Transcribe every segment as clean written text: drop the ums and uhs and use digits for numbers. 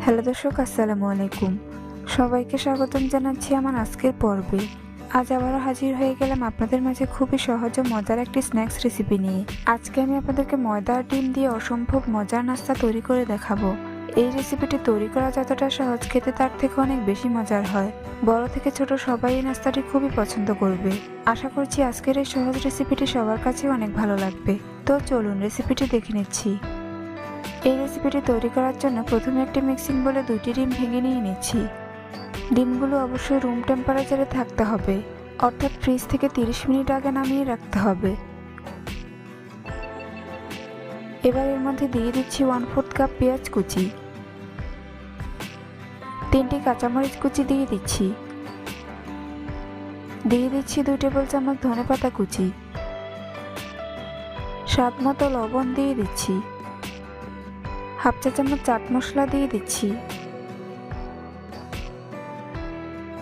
Hello দর্শক, আসসালামু আলাইকুম। সবাইকে স্বাগতম জানাচ্ছি আমার আজকের পর্বে। আজ আবারও হাজির হয়ে গেলাম আপনাদের মাঝে খুবই সহজ ও মজার একটি স্ন্যাক্স রেসিপি নিয়ে। আজকে আমি আপনাদেরকে ময়দা আর ডিম দিয়ে অসম্ভব মজার নাস্তা তৈরি করে দেখাবো। এই রেসিপিটি তৈরি করা যতটা সহজ, খেতে তার থেকে অনেক বেশি মজার হয়। বড় থেকে ছোট সবাই এই নাস্তাটি খুবই পছন্দ করবে। আশা করছি আজকের এই সহজ রেসিপিটি সবার কাছে অনেক ভালো লাগবে। তো চলুন রেসিপিটি দেখে নিচ্ছি। এই রেসিপিটি তৈরি করার জন্য প্রথমে একটি মিক্সিং বলে 2টি ডিম ভেঙে নিয়ে নিচ্ছি। ডিমগুলো অবশ্যই রুম টেম্পারেচারে থাকতে হবে, অর্থাৎ ফ্রিজ থেকে 30 মিনিট আগে নামিয়ে রাখতে হবে। এবার এর মধ্যে দিয়ে দিচ্ছি 1/4 কাপ পেঁয়াজ কুচি, 3টি কাঁচামরিচ কুচি দিয়ে দিচ্ছি, 2 টেবিল চামচ ধনেপাতা কুচি, স্বাদ মতো লবণ দিয়ে দিচ্ছি, হাফ চা চামচ চাট মশলা দিয়ে দিচ্ছি,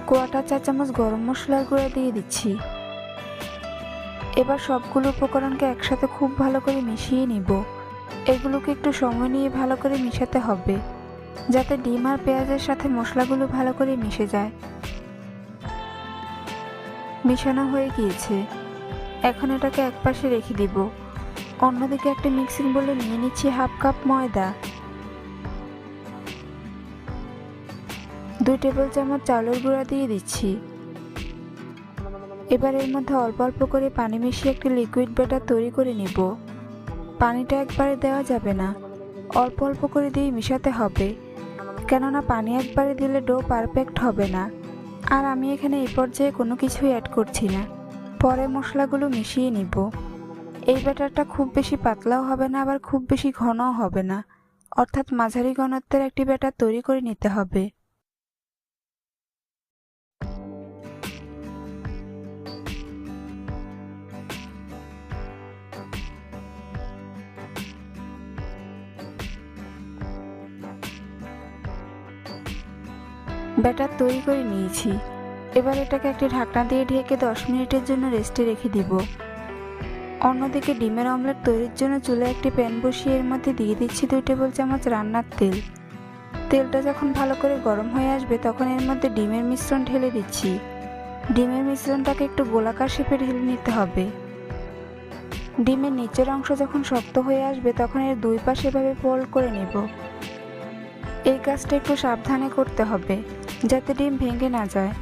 1/4 চা চামচ গরম মশলার গুঁড়া দিয়ে দিচ্ছি। এবার সবগুলো উপকরণকে একসাথে খুব ভালো করে মিশিয়ে নিব। এগুলোকে একটু সময় নিয়ে ভালো করে মিশাতে হবে, যাতে ডিম আর পেঁয়াজের সাথে মশলাগুলো ভালো করে মিশে যায়। মিশানো হয়ে গিয়েছে, এখন এটাকে একপাশে রেখে দিব। অন্যদিকে একটা মিক্সিং বলে নিয়ে নিচ্ছি হাফ কাপ ময়দা, 2 টেবিল চামচ চালের গুঁড়া দিয়ে দিচ্ছি। এবার এর মধ্যে অল্প অল্প করে পানি মিশিয়ে একটি লিকুইড ব্যাটার তৈরি করে নিব। পানিটা একবারে দেওয়া যাবে না, অল্প অল্প করে দিয়ে মিশাতে হবে, কেননা পানি একবারে দিলে ডো পারফেক্ট হবে না। আর আমি এখানে এই পর্যায়ে কোনো কিছুই অ্যাড করছি না, পরে মশলাগুলো মিশিয়ে নিব। এই ব্যাটারটা খুব বেশি পাতলাও হবে না, আবার খুব বেশি ঘনও হবে না, অর্থাৎ মাঝারি ঘনত্বের একটি ব্যাটার তৈরি করে নিতে হবে। ব্যাটার তৈরি করে নিয়েছি। এবার এটাকে একটি ঢাকনা দিয়ে ঢেকে 10 মিনিটের জন্য রেস্টে রেখে দিব। অন্যদিকে ডিমের অমলেট তৈরির জন্য চুলায় একটি প্যান বসিয়ে এর মধ্যে দিয়ে দিচ্ছি 2 টেবিল চামচ রান্নার তেল। তেলটা যখন ভালো করে গরম হয়ে আসবে তখন এর মধ্যে ডিমের মিশ্রণ ঢেলে দিচ্ছি। ডিমের মিশ্রণটাকে একটু গোলাকার শেপে ঢেলে নিতে হবে। ডিমের নিচের অংশ যখন শক্ত হয়ে আসবে তখন এর 2 পাশে এভাবে ফোল্ড করে নেব। এই কাজটা একটু সাবধানে করতে হবে, যাতে ডিম ভেঙে না যায়।